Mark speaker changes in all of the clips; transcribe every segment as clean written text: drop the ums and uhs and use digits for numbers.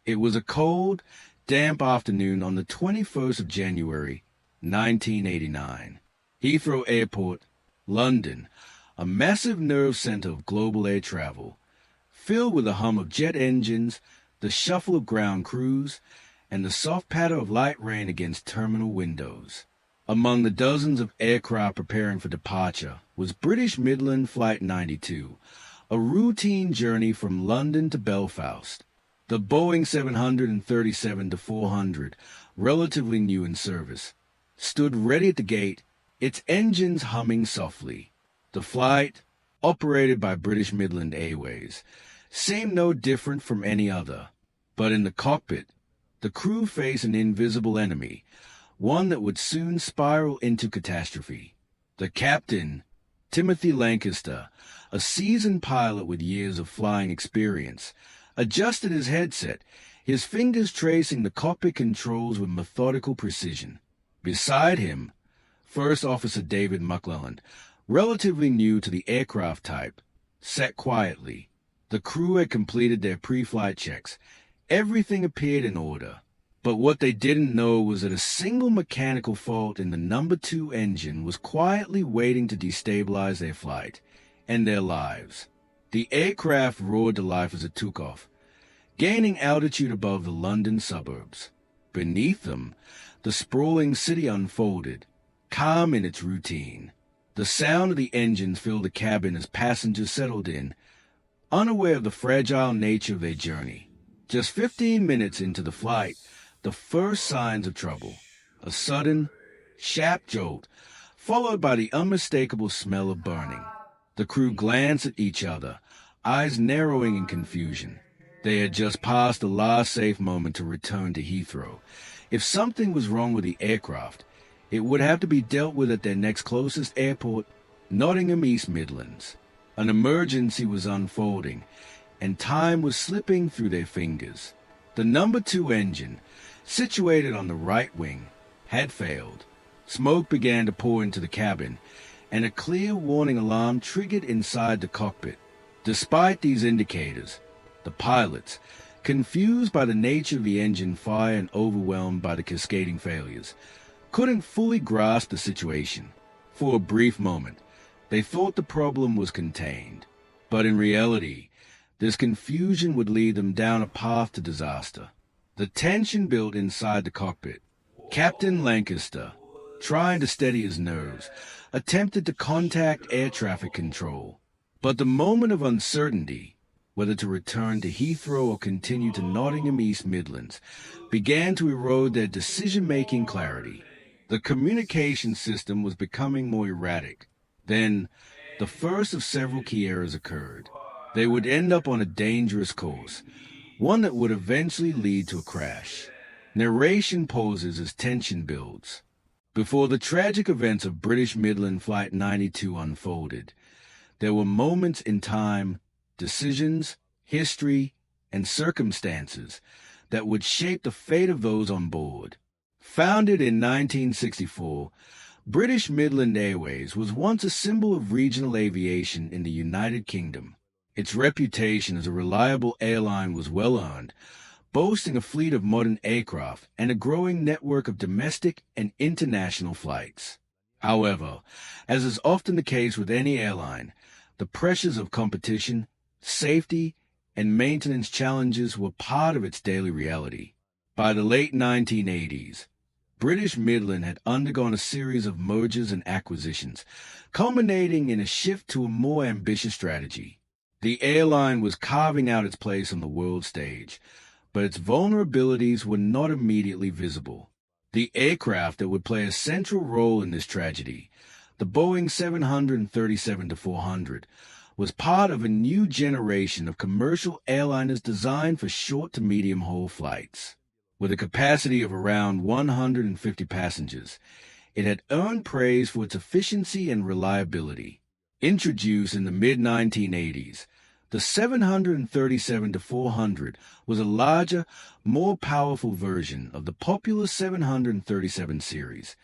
Speaker 1: It was a cold, damp afternoon on the 21st of January, 1989. Heathrow Airport, London, a massive nerve center of global air travel, filled with the hum of jet engines, the shuffle of ground crews, and the soft patter of light rain against terminal windows. Among the dozens of aircraft preparing for departure was British Midland Flight 92, a routine journey from London to Belfast. The Boeing 737-400, relatively new in service, stood ready at the gate, its engines humming softly. The flight, operated by British Midland Airways, seemed no different from any other. But in the cockpit, the crew faced an invisible enemy, one that would soon spiral into catastrophe. The captain, Timothy Lancaster, a seasoned pilot with years of flying experience, adjusted his headset, his fingers tracing the cockpit controls with methodical precision. Beside him, First Officer David McClelland, relatively new to the aircraft type, sat quietly. The crew had completed their pre-flight checks. Everything appeared in order. But what they didn't know was that a single mechanical fault in the number 2 engine was quietly waiting to destabilize their flight and their lives. The aircraft roared to life as it took off, gaining altitude above the London suburbs. Beneath them, the sprawling city unfolded, calm in its routine. The sound of the engines filled the cabin as passengers settled in, unaware of the fragile nature of their journey. Just 15 minutes into the flight, the first signs of trouble. A sudden, sharp jolt, followed by the unmistakable smell of burning. The crew glanced at each other, eyes narrowing in confusion. They had just passed the last safe moment to return to Heathrow. If something was wrong with the aircraft, it would have to be dealt with at their next closest airport, Nottingham East Midlands. An emergency was unfolding, and time was slipping through their fingers. The number 2 engine, situated on the right wing, had failed. Smoke began to pour into the cabin, and a clear warning alarm triggered inside the cockpit. Despite these indicators, the pilots, confused by the nature of the engine fire and overwhelmed by the cascading failures, couldn't fully grasp the situation. For a brief moment, they thought the problem was contained. But in reality, this confusion would lead them down a path to disaster. The tension built inside the cockpit. Captain Lancaster, trying to steady his nerves, attempted to contact air traffic control. But the moment of uncertainty, whether to return to Heathrow or continue to Nottingham East Midlands, began to erode their decision-making clarity. The communication system was becoming more erratic. Then, the first of several key errors occurred. They would end up on a dangerous course, one that would eventually lead to a crash. Narration pauses as tension builds. Before the tragic events of British Midland Flight 92 unfolded, there were moments in time, decisions, history, and circumstances that would shape the fate of those on board. Founded in 1964, British Midland Airways was once a symbol of regional aviation in the United Kingdom. Its reputation as a reliable airline was well earned, boasting a fleet of modern aircraft and a growing network of domestic and international flights. However, as is often the case with any airline, the pressures of competition, safety, and maintenance challenges were part of its daily reality. By the late 1980s, British Midland had undergone a series of mergers and acquisitions, culminating in a shift to a more ambitious strategy. The airline was carving out its place on the world stage, but its vulnerabilities were not immediately visible. The aircraft that would play a central role in this tragedy, the Boeing 737-400, was part of a new generation of commercial airliners designed for short to medium-haul flights. With a capacity of around 150 passengers, it had earned praise for its efficiency and reliability. Introduced in the mid-1980s, the 737-400 was a larger, more powerful version of the popular 737 series,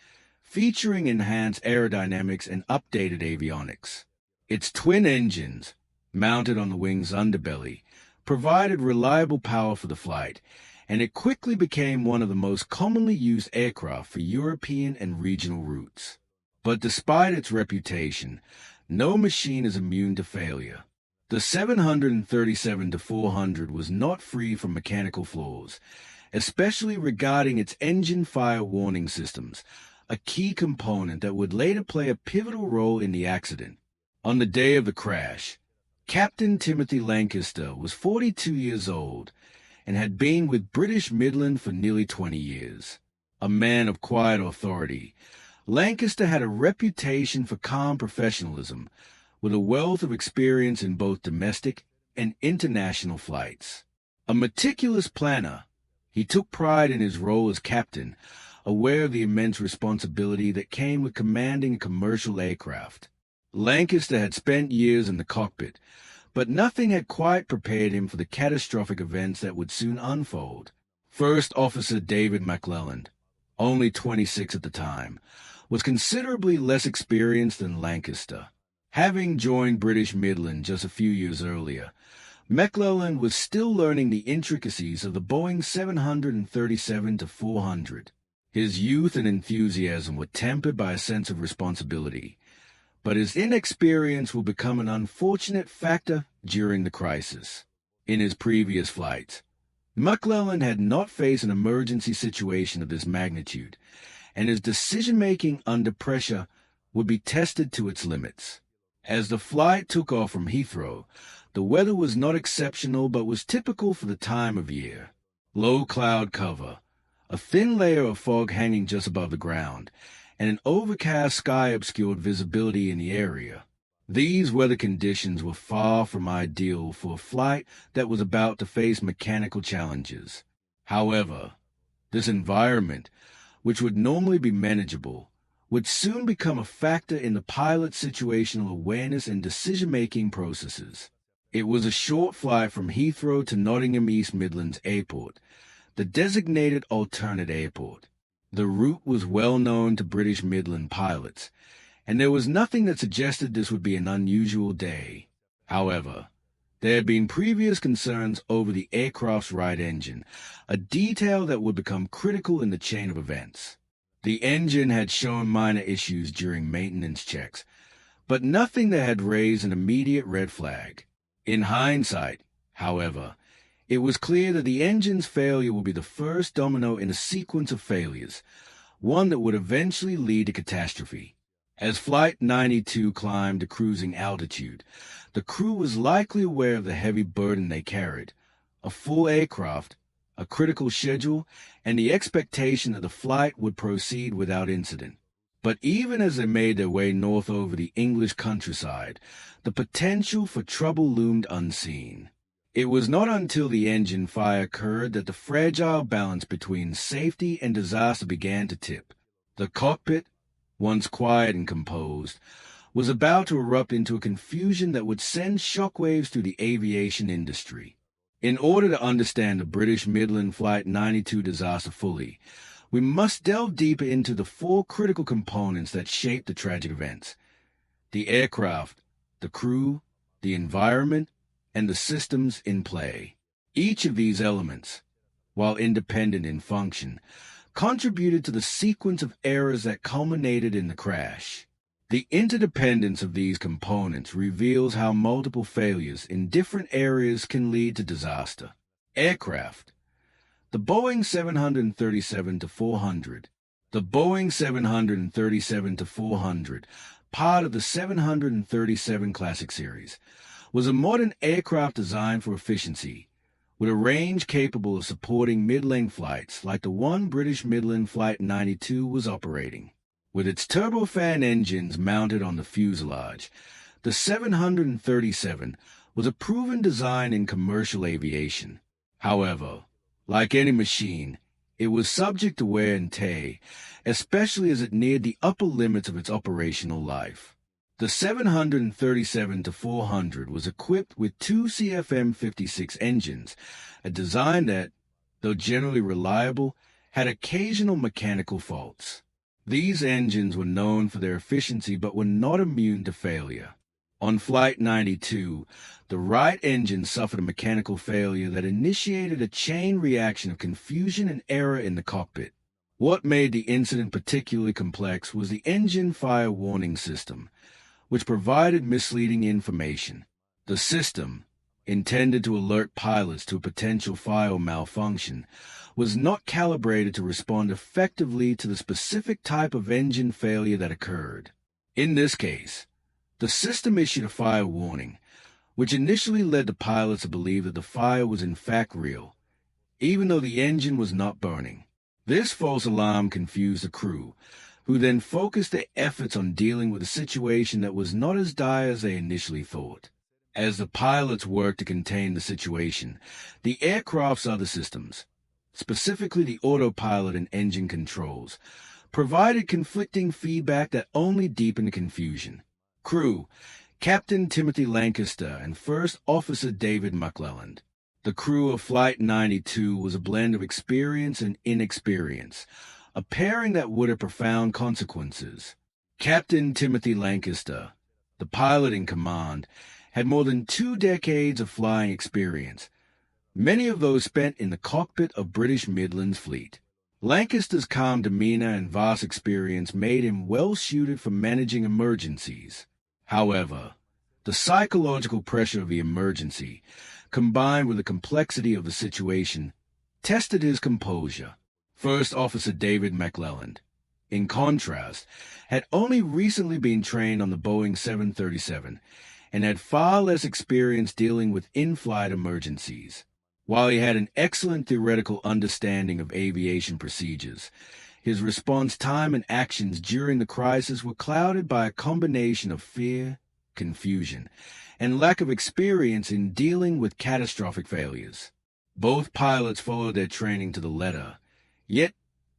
Speaker 1: featuring enhanced aerodynamics and updated avionics. Its twin engines, mounted on the wing's underbelly, provided reliable power for the flight, and it quickly became one of the most commonly used aircraft for European and regional routes. But despite its reputation, no machine is immune to failure. The 737-400 was not free from mechanical flaws, especially regarding its engine fire warning systems, a key component that would later play a pivotal role in the accident. On the day of the crash, Captain Timothy Lancaster was 42 years old and had been with British Midland for nearly 20 years. A man of quiet authority, Lancaster had a reputation for calm professionalism, with a wealth of experience in both domestic and international flights. A meticulous planner, he took pride in his role as captain, aware of the immense responsibility that came with commanding a commercial aircraft. Lancaster had spent years in the cockpit, but nothing had quite prepared him for the catastrophic events that would soon unfold. First Officer David McClelland, only 26 at the time, was considerably less experienced than Lancaster. Having joined British Midland just a few years earlier, McClelland was still learning the intricacies of the Boeing 737-400. His youth and enthusiasm were tempered by a sense of responsibility, but his inexperience will become an unfortunate factor during the crisis. In his previous flights, McClelland had not faced an emergency situation of this magnitude, and his decision-making under pressure would be tested to its limits. As the flight took off from Heathrow, the weather was not exceptional but was typical for the time of year. Low cloud cover, a thin layer of fog hanging just above the ground, and an overcast sky obscured visibility in the area. These weather conditions were far from ideal for a flight that was about to face mechanical challenges. However, this environment, which would normally be manageable, would soon become a factor in the pilot's situational awareness and decision-making processes. It was a short flight from Heathrow to Nottingham East Midlands Airport, the designated alternate airport. The route was well known to British Midland pilots, and there was nothing that suggested this would be an unusual day. However, there had been previous concerns over the aircraft's right engine, a detail that would become critical in the chain of events. The engine had shown minor issues during maintenance checks, but nothing that had raised an immediate red flag. In hindsight, however, it was clear that the engine's failure would be the first domino in a sequence of failures, one that would eventually lead to catastrophe. As Flight 92 climbed to cruising altitude, the crew was likely aware of the heavy burden they carried, a full aircraft, a critical schedule, and the expectation that the flight would proceed without incident. But even as they made their way north over the English countryside, the potential for trouble loomed unseen. It was not until the engine fire occurred that the fragile balance between safety and disaster began to tip. The cockpit, once quiet and composed, was about to erupt into a confusion that would send shockwaves through the aviation industry. In order to understand the British Midland Flight 92 disaster fully, we must delve deeper into the four critical components that shaped the tragic events: the aircraft, the crew, the environment, and the systems in play. Each of these elements, while independent in function, contributed to the sequence of errors that culminated in the crash. The interdependence of these components reveals how multiple failures in different areas can lead to disaster. Aircraft. The Boeing 737-400. The Boeing 737-400, part of the 737 Classic series, was a modern aircraft designed for efficiency, with a range capable of supporting mid-length flights like the one British Midland Flight 92 was operating. With its turbofan engines mounted on the fuselage, the 737 was a proven design in commercial aviation. However, like any machine, it was subject to wear and tear, especially as it neared the upper limits of its operational life. The 737-400 was equipped with two CFM56 engines, a design that, though generally reliable, had occasional mechanical faults. These engines were known for their efficiency but were not immune to failure. On Flight 92, the right engine suffered a mechanical failure that initiated a chain reaction of confusion and error in the cockpit. What made the incident particularly complex was the engine fire warning system, which provided misleading information. The system, intended to alert pilots to a potential fire or malfunction, was not calibrated to respond effectively to the specific type of engine failure that occurred. In this case, the system issued a fire warning, which initially led the pilots to believe that the fire was in fact real, even though the engine was not burning. This false alarm confused the crew, who then focused their efforts on dealing with a situation that was not as dire as they initially thought. As the pilots worked to contain the situation, the aircraft's other systems, specifically the autopilot and engine controls, provided conflicting feedback that only deepened confusion. Crew: Captain Timothy Lancaster and First Officer David McClelland. The crew of Flight 92 was a blend of experience and inexperience, a pairing that would have profound consequences. Captain Timothy Lancaster, the pilot in command, had more than 2 decades of flying experience, many of those spent in the cockpit of British Midland Flight. Lancaster's calm demeanor and vast experience made him well-suited for managing emergencies. However, the psychological pressure of the emergency, combined with the complexity of the situation, tested his composure. First Officer David McClelland, in contrast, had only recently been trained on the Boeing 737 and had far less experience dealing with in-flight emergencies. While he had an excellent theoretical understanding of aviation procedures, his response time and actions during the crisis were clouded by a combination of fear, confusion, and lack of experience in dealing with catastrophic failures. Both pilots followed their training to the letter, yet,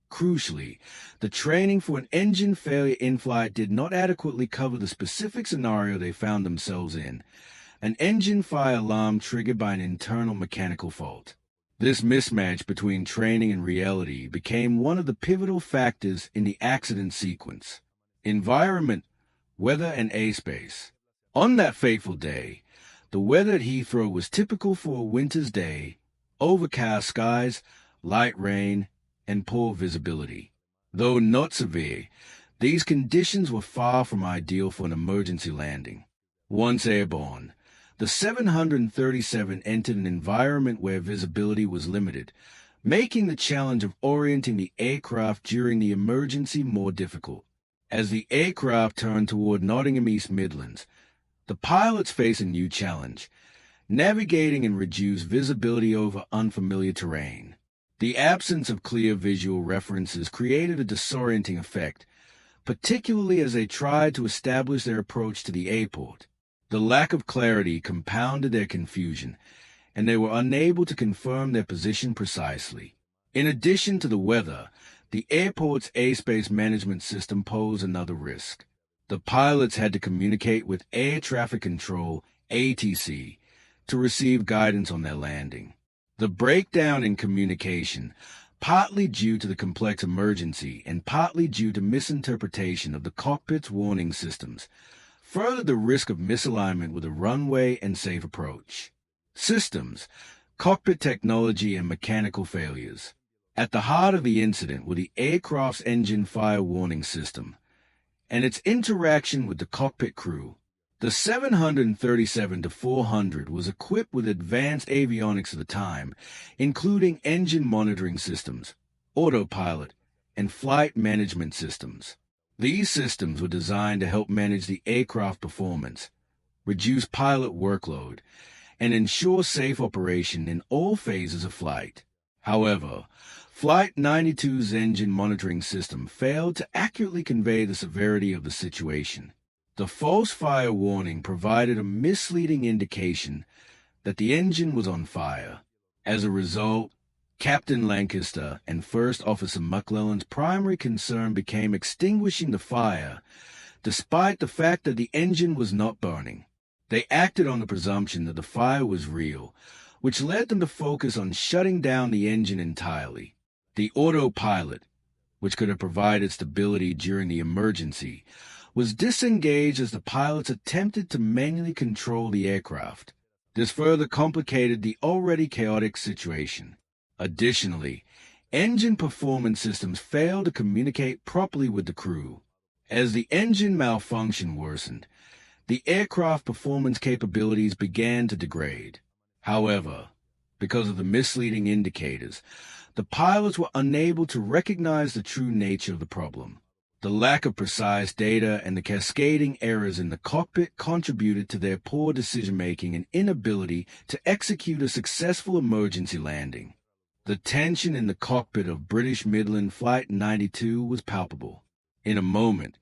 Speaker 1: crucially, the training for an engine failure in flight did not adequately cover the specific scenario they found themselves in, an engine fire alarm triggered by an internal mechanical fault. This mismatch between training and reality became one of the pivotal factors in the accident sequence. Environment, weather, and airspace. On that fateful day, the weather at Heathrow was typical for a winter's day: overcast skies, light rain, and poor visibility. Though not severe, these conditions were far from ideal for an emergency landing. Once airborne, the 737 entered an environment where visibility was limited, making the challenge of orienting the aircraft during the emergency more difficult. As the aircraft turned toward Nottingham East Midlands, the pilots faced a new challenge: navigating in reduced visibility over unfamiliar terrain. The absence of clear visual references created a disorienting effect, particularly as they tried to establish their approach to the airport. The lack of clarity compounded their confusion, and they were unable to confirm their position precisely. In addition to the weather, the airport's airspace management system posed another risk. The pilots had to communicate with Air Traffic Control, ATC, to receive guidance on their landing. The breakdown in communication, partly due to the complex emergency and partly due to misinterpretation of the cockpit's warning systems, furthered the risk of misalignment with a runway and safe approach. Systems, cockpit technology, and mechanical failures. At the heart of the incident were the aircraft's engine fire warning system and its interaction with the cockpit crew. The 737-400 was equipped with advanced avionics of the time, including engine monitoring systems, autopilot, and flight management systems. These systems were designed to help manage the aircraft performance, reduce pilot workload, and ensure safe operation in all phases of flight. However, Flight 92's engine monitoring system failed to accurately convey the severity of the situation. The false fire warning provided a misleading indication that the engine was on fire. As a result, Captain Lancaster and First Officer McClelland's primary concern became extinguishing the fire, despite the fact that the engine was not burning. They acted on the presumption that the fire was real, which led them to focus on shutting down the engine entirely. The autopilot, which could have provided stability during the emergency, was disengaged as the pilots attempted to manually control the aircraft. This further complicated the already chaotic situation. Additionally, engine performance systems failed to communicate properly with the crew. As the engine malfunction worsened, the aircraft performance capabilities began to degrade. However, because of the misleading indicators, the pilots were unable to recognize the true nature of the problem. The lack of precise data and the cascading errors in the cockpit contributed to their poor decision-making and inability to execute a successful emergency landing. The tension in the cockpit of British Midland Flight 92 was palpable. In a moment,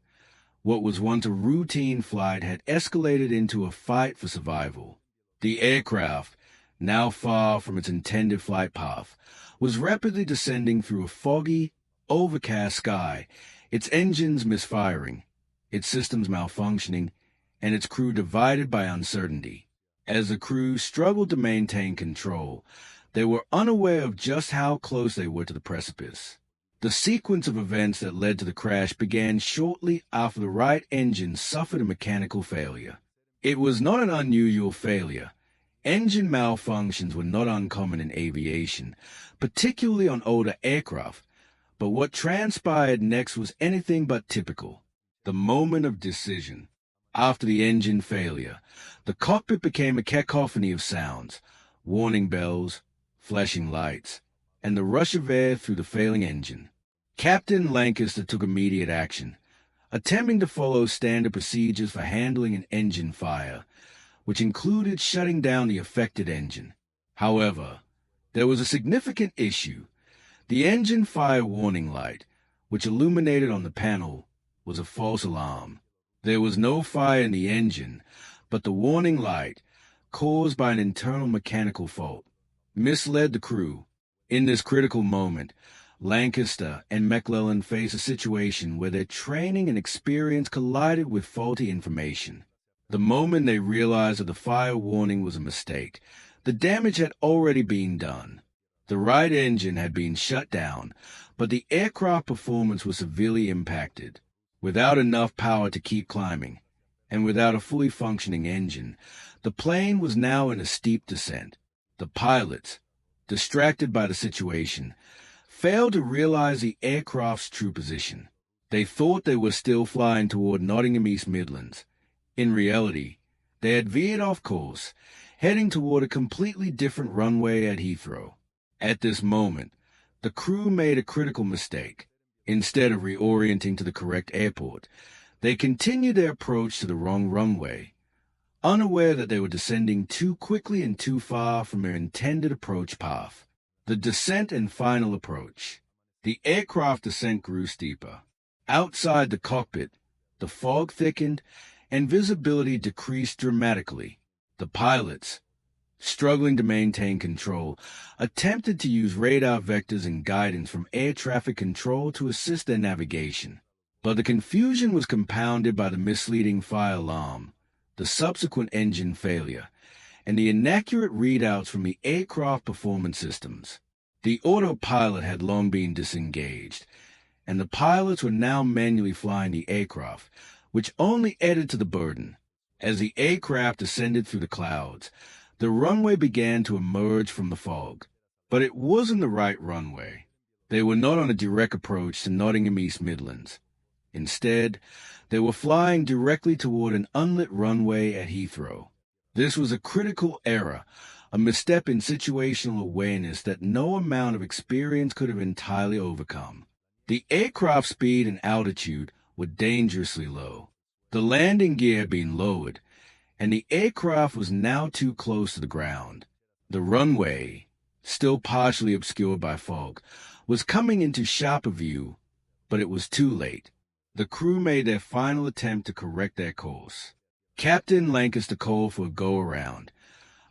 Speaker 1: what was once a routine flight had escalated into a fight for survival. The aircraft, now far from its intended flight path, was rapidly descending through a foggy, overcast sky, its engines misfiring, its systems malfunctioning, and its crew divided by uncertainty. As the crew struggled to maintain control, they were unaware of just how close they were to the precipice. The sequence of events that led to the crash began shortly after the right engine suffered a mechanical failure. It was not an unusual failure. Engine malfunctions were not uncommon in aviation, particularly on older aircraft, but what transpired next was anything but typical. The moment of decision. After the engine failure, the cockpit became a cacophony of sounds, warning bells, flashing lights, and the rush of air through the failing engine. Captain Lancaster took immediate action, attempting to follow standard procedures for handling an engine fire, which included shutting down the affected engine. However, there was a significant issue. The engine fire warning light, which illuminated on the panel, was a false alarm. There was no fire in the engine, but the warning light, caused by an internal mechanical fault, misled the crew. In this critical moment, Lancaster and McClellan faced a situation where their training and experience collided with faulty information. The moment they realized that the fire warning was a mistake, the damage had already been done. The right engine had been shut down, but the aircraft performance was severely impacted. Without enough power to keep climbing, and without a fully functioning engine, the plane was now in a steep descent. The pilots, distracted by the situation, failed to realize the aircraft's true position. They thought they were still flying toward Nottingham East Midlands. In reality, they had veered off course, heading toward a completely different runway at Heathrow. At this moment, the crew made a critical mistake. Instead of reorienting to the correct airport, they continued their approach to the wrong runway, unaware that they were descending too quickly and too far from their intended approach path. The descent and final approach. The aircraft descent grew steeper. Outside the cockpit, the fog thickened and visibility decreased dramatically. The pilots, struggling to maintain control, attempted to use radar vectors and guidance from air traffic control to assist their navigation. But the confusion was compounded by the misleading fire alarm, the subsequent engine failure, and the inaccurate readouts from the aircraft performance systems. The autopilot had long been disengaged, and the pilots were now manually flying the aircraft, which only added to the burden. As the aircraft descended through the clouds, the runway began to emerge from the fog. But it wasn't the right runway. They were not on a direct approach to Nottingham East Midlands. Instead, they were flying directly toward an unlit runway at Heathrow. This was a critical error, a misstep in situational awareness that no amount of experience could have entirely overcome. The aircraft speed and altitude were dangerously low. The landing gear had been lowered, and the aircraft was now too close to the ground. The runway, still partially obscured by fog, was coming into sharper view, but it was too late. The crew made their final attempt to correct their course. Captain Lancaster called for a go-around,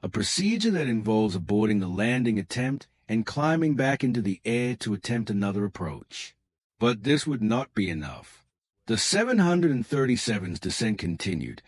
Speaker 1: a procedure that involves aborting the landing attempt and climbing back into the air to attempt another approach. But this would not be enough. The 737's descent continued,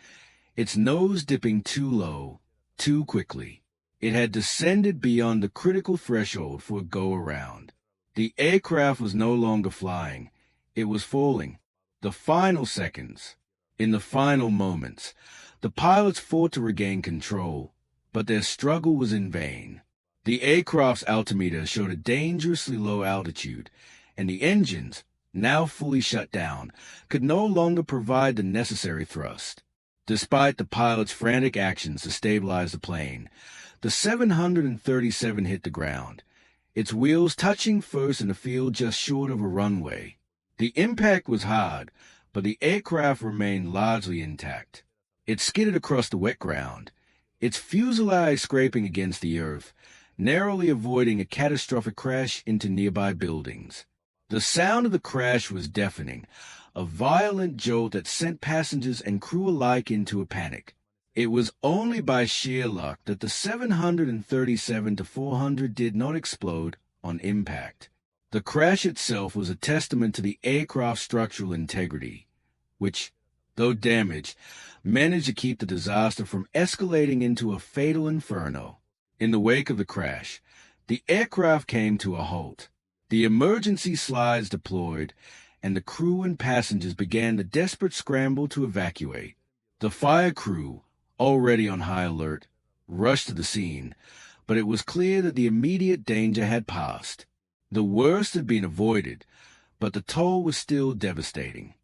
Speaker 1: its nose dipping too low, too quickly. It had descended beyond the critical threshold for a go-around. The aircraft was no longer flying. It was falling. The final seconds, In the final moments, the pilots fought to regain control, but their struggle was in vain. The aircraft's altimeter showed a dangerously low altitude, and the engines, now fully shut down, could no longer provide the necessary thrust. Despite the pilot's frantic actions to stabilize the plane, the 737 hit the ground, its wheels touching first in a field just short of a runway. The impact was hard, but the aircraft remained largely intact. It skidded across the wet ground, its fuselage scraping against the earth, narrowly avoiding a catastrophic crash into nearby buildings. The sound of the crash was deafening, a violent jolt that sent passengers and crew alike into a panic. It was only by sheer luck that the 737-400 did not explode on impact. The crash itself was a testament to the aircraft's structural integrity, which, though damaged, managed to keep the disaster from escalating into a fatal inferno. In the wake of the crash, the aircraft came to a halt. The emergency slides deployed, and the crew and passengers began the desperate scramble to evacuate. The fire crew, already on high alert, rushed to the scene, but it was clear that the immediate danger had passed. The worst had been avoided, but the toll was still devastating.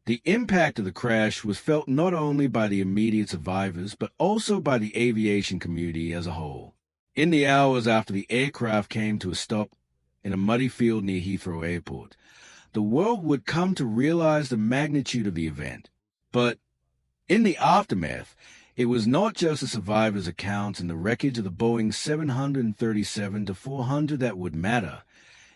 Speaker 1: The impact of the crash was felt not only by the immediate survivors, but also by the aviation community as a whole. In the hours after the aircraft came to a stop in a muddy field near Heathrow Airport, the world would come to realize the magnitude of the event. But in the aftermath, it was not just the survivors' accounts and the wreckage of the Boeing 737-400 that would matter.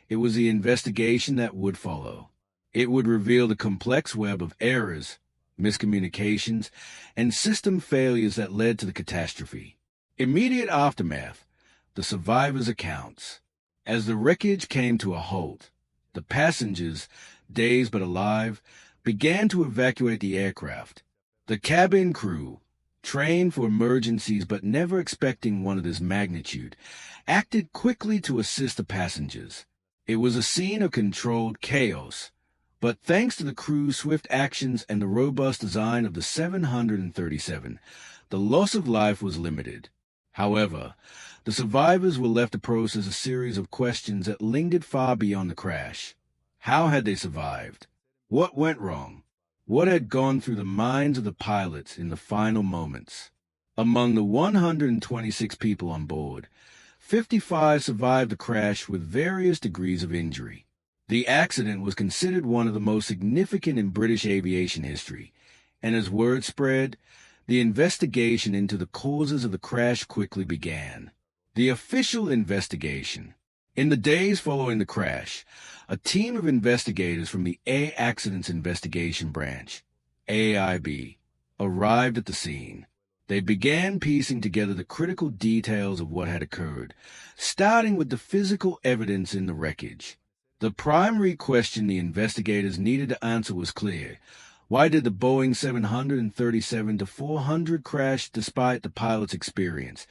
Speaker 1: It was the investigation that would follow. It would reveal the complex web of errors, miscommunications, and system failures that led to the catastrophe. Immediate aftermath, the survivors' accounts. As the wreckage came to a halt, the passengers, dazed but alive, began to evacuate the aircraft. The cabin crew, trained for emergencies but never expecting one of this magnitude, acted quickly to assist the passengers. It was a scene of controlled chaos, but thanks to the crew's swift actions and the robust design of the 737, the loss of life was limited. However, the survivors were left to process a series of questions that lingered far beyond the crash. How had they survived? What went wrong? What had gone through the minds of the pilots in the final moments? Among the 126 people on board, 55 survived the crash with various degrees of injury. The accident was considered one of the most significant in British aviation history, and as word spread, the investigation into the causes of the crash quickly began. The official investigation. In the days following the crash, a team of investigators from the Air Accidents Investigation Branch, AIB, arrived at the scene. They began piecing together the critical details of what had occurred, starting with the physical evidence in the wreckage. The primary question the investigators needed to answer was clear. Why did the Boeing 737-400 crash despite the pilot's experience,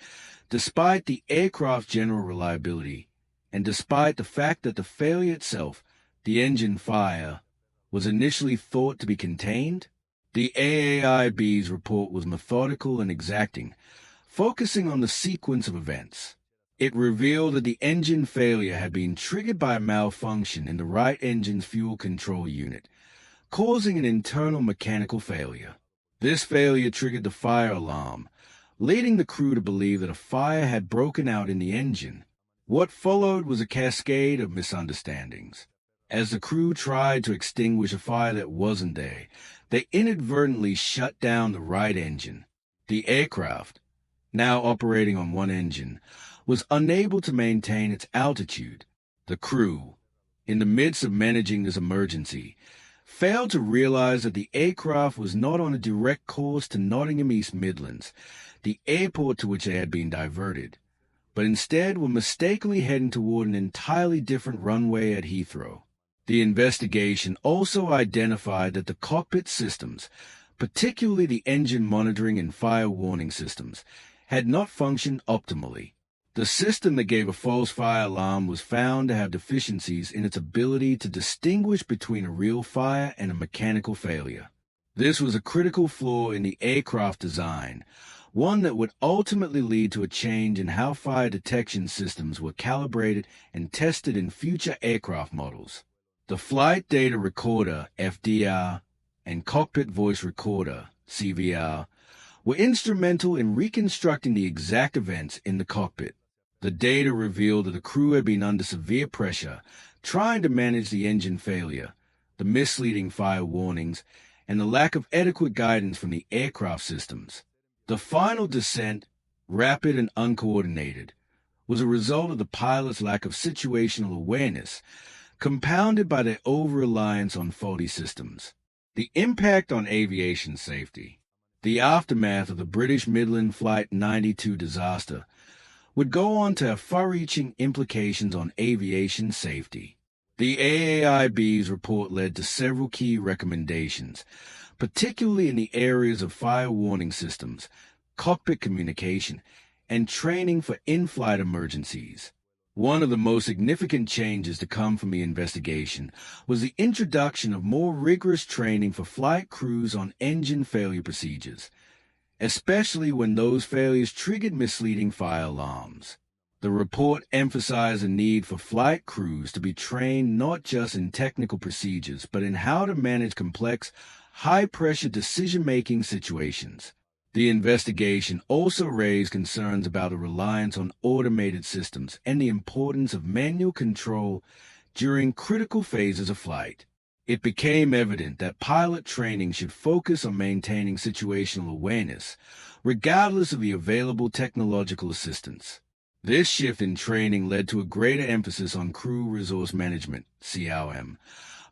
Speaker 1: despite the aircraft's general reliability, and despite the fact that the failure itself, the engine fire, was initially thought to be contained? The AAIB's report was methodical and exacting, focusing on the sequence of events. It revealed that the engine failure had been triggered by a malfunction in the right engine's fuel control unit, causing an internal mechanical failure. This failure triggered the fire alarm, leading the crew to believe that a fire had broken out in the engine. What followed was a cascade of misunderstandings. As the crew tried to extinguish a fire that wasn't there, they inadvertently shut down the right engine. The aircraft, now operating on one engine, was unable to maintain its altitude. The crew, in the midst of managing this emergency, failed to realize that the aircraft was not on a direct course to Nottingham East Midlands, the airport to which they had been diverted, but instead were mistakenly heading toward an entirely different runway at Heathrow. The investigation also identified that the cockpit systems, particularly the engine monitoring and fire warning systems, had not functioned optimally. The system that gave a false fire alarm was found to have deficiencies in its ability to distinguish between a real fire and a mechanical failure. This was a critical flaw in the aircraft design, one that would ultimately lead to a change in how fire detection systems were calibrated and tested in future aircraft models. The Flight Data Recorder, FDR, and Cockpit Voice Recorder, CVR, were instrumental in reconstructing the exact events in the cockpit. The data revealed that the crew had been under severe pressure, trying to manage the engine failure, the misleading fire warnings, and the lack of adequate guidance from the aircraft systems. The final descent, rapid and uncoordinated, was a result of the pilot's lack of situational awareness, compounded by their over-reliance on faulty systems. The impact on aviation safety. The aftermath of the British Midland Flight 92 disaster would go on to have far-reaching implications on aviation safety. The AAIB's report led to several key recommendations, particularly in the areas of fire warning systems, cockpit communication, and training for in-flight emergencies. One of the most significant changes to come from the investigation was the introduction of more rigorous training for flight crews on engine failure procedures, especially when those failures triggered misleading fire alarms. The report emphasized the need for flight crews to be trained not just in technical procedures, but in how to manage complex, high-pressure decision-making situations. The investigation also raised concerns about a reliance on automated systems and the importance of manual control during critical phases of flight. It became evident that pilot training should focus on maintaining situational awareness, regardless of the available technological assistance. This shift in training led to a greater emphasis on crew resource management, CRM,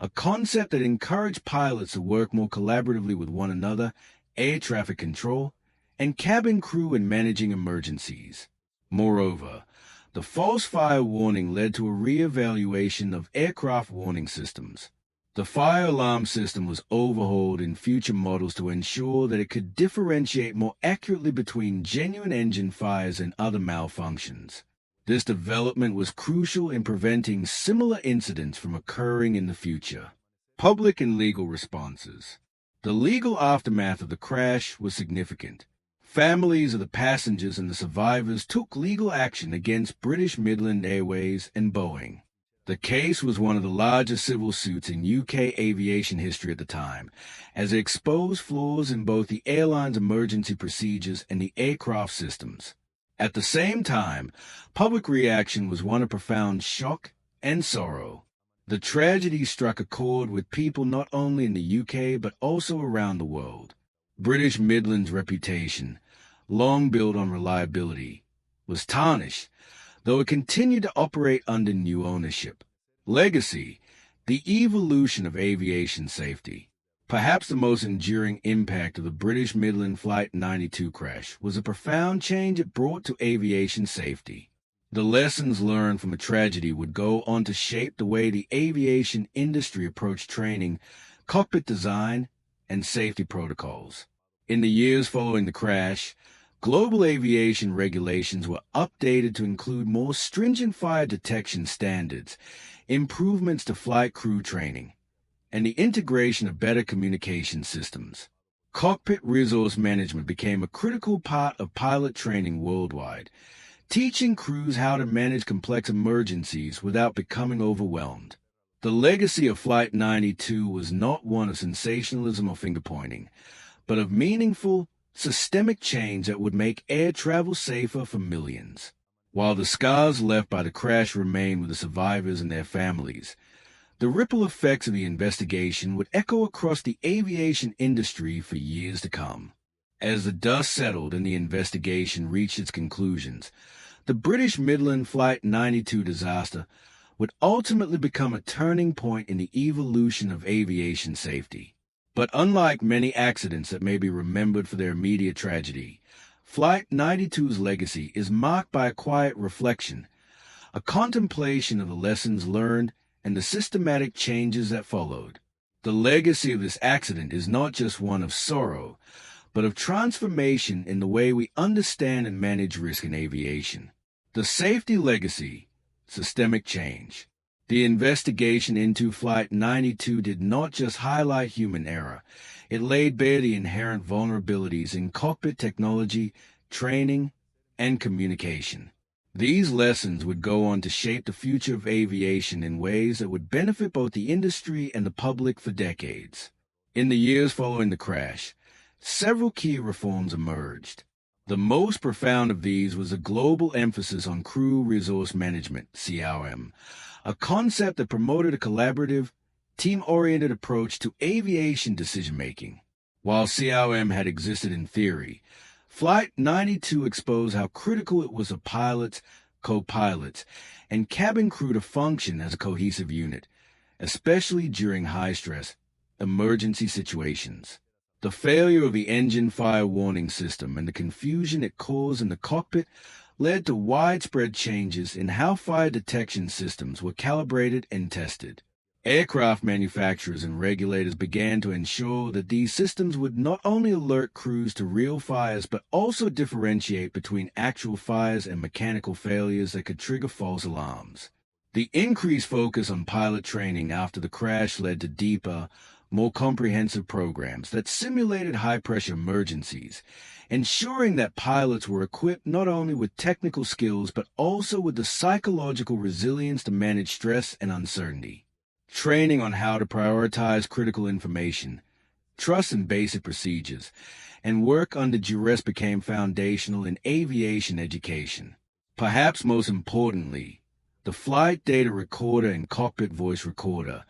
Speaker 1: a concept that encouraged pilots to work more collaboratively with one another, air traffic control, and cabin crew in managing emergencies. Moreover, the false fire warning led to a re-evaluation of aircraft warning systems. The fire alarm system was overhauled in future models to ensure that it could differentiate more accurately between genuine engine fires and other malfunctions. This development was crucial in preventing similar incidents from occurring in the future. Public and legal responses. The legal aftermath of the crash was significant. Families of the passengers and the survivors took legal action against British Midland Airways and Boeing. The case was one of the largest civil suits in UK aviation history at the time, as it exposed flaws in both the airline's emergency procedures and the aircraft systems. At the same time, public reaction was one of profound shock and sorrow. The tragedy struck a chord with people not only in the UK but also around the world. British Midland's reputation, long built on reliability, was tarnished, though it continued to operate under new ownership. Legacy, the evolution of aviation safety. Perhaps the most enduring impact of the British Midland Flight 92 crash was a profound change it brought to aviation safety. The lessons learned from a tragedy would go on to shape the way the aviation industry approached training, cockpit design, and safety protocols. In the years following the crash, global aviation regulations were updated to include more stringent fire detection standards, improvements to flight crew training, and the integration of better communication systems. Cockpit resource management became a critical part of pilot training worldwide, teaching crews how to manage complex emergencies without becoming overwhelmed. The legacy of Flight 92 was not one of sensationalism or finger-pointing, but of meaningful, systemic change that would make air travel safer for millions. While the scars left by the crash remain with the survivors and their families, the ripple effects of the investigation would echo across the aviation industry for years to come. As the dust settled and the investigation reached its conclusions, the British Midland Flight 92 disaster would ultimately become a turning point in the evolution of aviation safety. But unlike many accidents that may be remembered for their immediate tragedy, Flight 92's legacy is marked by a quiet reflection, a contemplation of the lessons learned and the systematic changes that followed. The legacy of this accident is not just one of sorrow, but of transformation in the way we understand and manage risk in aviation. The safety legacy, systemic change. The investigation into Flight 92 did not just highlight human error, it laid bare the inherent vulnerabilities in cockpit technology, training, and communication. These lessons would go on to shape the future of aviation in ways that would benefit both the industry and the public for decades. In the years following the crash, several key reforms emerged. The most profound of these was a global emphasis on crew resource management, CRM, a concept that promoted a collaborative, team-oriented approach to aviation decision-making. While CRM had existed in theory, Flight 92 exposed how critical it was for pilots, co-pilots, and cabin crew to function as a cohesive unit, especially during high-stress, emergency situations. The failure of the engine fire warning system and the confusion it caused in the cockpit led to widespread changes in how fire detection systems were calibrated and tested. Aircraft manufacturers and regulators began to ensure that these systems would not only alert crews to real fires but also differentiate between actual fires and mechanical failures that could trigger false alarms. The increased focus on pilot training after the crash led to deeper, more comprehensive programs that simulated high-pressure emergencies, ensuring that pilots were equipped not only with technical skills but also with the psychological resilience to manage stress and uncertainty. Training on how to prioritize critical information, trust in basic procedures, and work under duress became foundational in aviation education. Perhaps most importantly, the flight data recorder and cockpit voice recorder,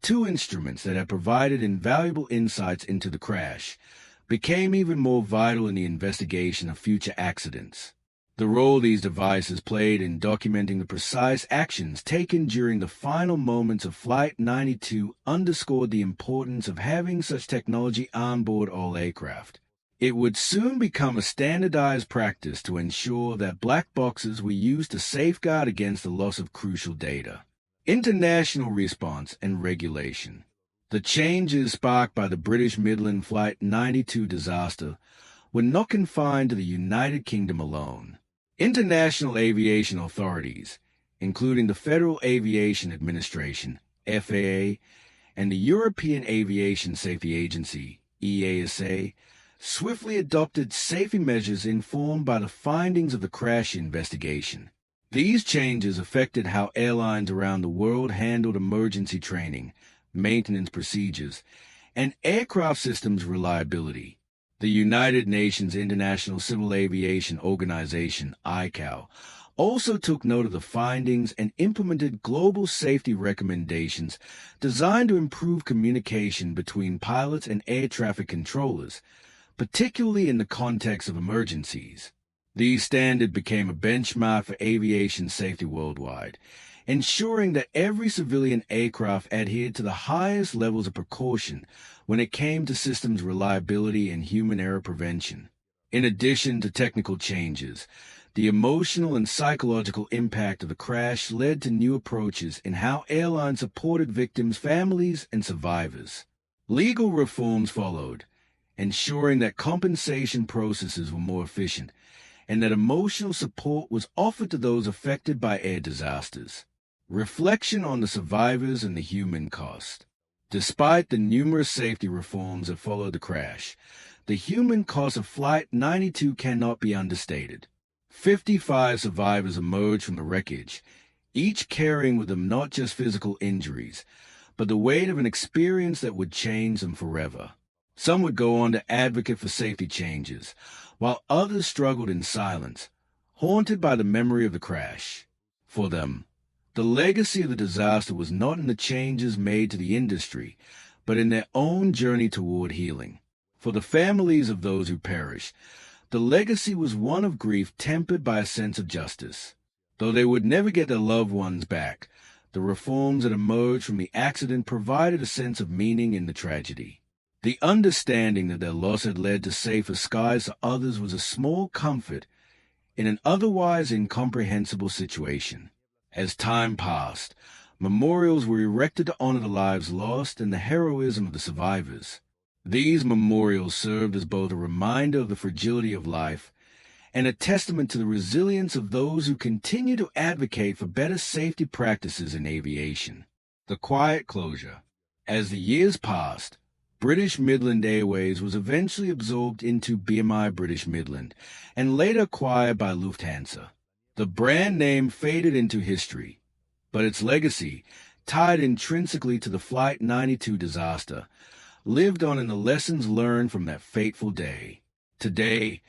Speaker 1: two instruments that had provided invaluable insights into the crash, became even more vital in the investigation of future accidents. The role these devices played in documenting the precise actions taken during the final moments of Flight 92 underscored the importance of having such technology on board all aircraft. It would soon become a standardized practice to ensure that black boxes were used to safeguard against the loss of crucial data. International response and regulation. The changes sparked by the British Midland Flight 92 disaster were not confined to the United Kingdom alone. International aviation authorities, including the Federal Aviation Administration, FAA, and the European Aviation Safety Agency, EASA, swiftly adopted safety measures informed by the findings of the crash investigation. These changes affected how airlines around the world handled emergency training, maintenance procedures, and aircraft systems reliability. The United Nations International Civil Aviation Organization, ICAO, also took note of the findings and implemented global safety recommendations designed to improve communication between pilots and air traffic controllers, particularly in the context of emergencies. These standards became a benchmark for aviation safety worldwide, ensuring that every civilian aircraft adhered to the highest levels of precaution when it came to systems reliability and human error prevention. In addition to technical changes, the emotional and psychological impact of the crash led to new approaches in how airlines supported victims' families and survivors. Legal reforms followed, ensuring that compensation processes were more efficient and that emotional support was offered to those affected by air disasters. Reflection on the survivors and the human cost. Despite the numerous safety reforms that followed the crash, the human cost of Flight 92 cannot be understated. 55 survivors emerged from the wreckage, each carrying with them not just physical injuries, but the weight of an experience that would change them forever. Some would go on to advocate for safety changes, while others struggled in silence, haunted by the memory of the crash. For them, the legacy of the disaster was not in the changes made to the industry, but in their own journey toward healing. For the families of those who perished, the legacy was one of grief tempered by a sense of justice. Though they would never get their loved ones back, the reforms that emerged from the accident provided a sense of meaning in the tragedy. The understanding that their loss had led to safer skies for others was a small comfort in an otherwise incomprehensible situation. As time passed, memorials were erected to honor the lives lost and the heroism of the survivors. These memorials served as both a reminder of the fragility of life and a testament to the resilience of those who continue to advocate for better safety practices in aviation. The quiet closure. As the years passed, British Midland Airways was eventually absorbed into BMI British Midland and later acquired by Lufthansa. The brand name faded into history, but its legacy, tied intrinsically to the Flight 92 disaster, lived on in the lessons learned from that fateful day. Today,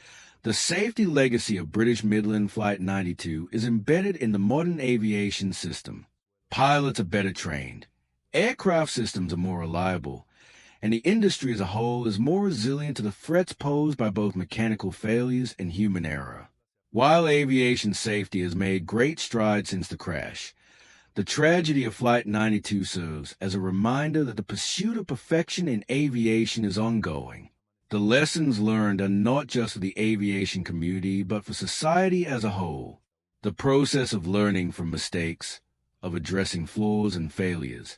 Speaker 1: the safety legacy of British Midland Flight 92 is embedded in the modern aviation system. Pilots are better trained, aircraft systems are more reliable, and the industry as a whole is more resilient to the threats posed by both mechanical failures and human error. While aviation safety has made great strides since the crash, the tragedy of Flight 92 serves as a reminder that the pursuit of perfection in aviation is ongoing. The lessons learned are not just for the aviation community, but for society as a whole. The process of learning from mistakes, of addressing flaws and failures,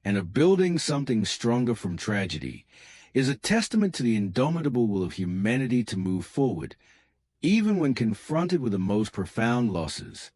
Speaker 1: and of building something stronger from tragedy, is a testament to the indomitable will of humanity to move forward, even when confronted with the most profound losses.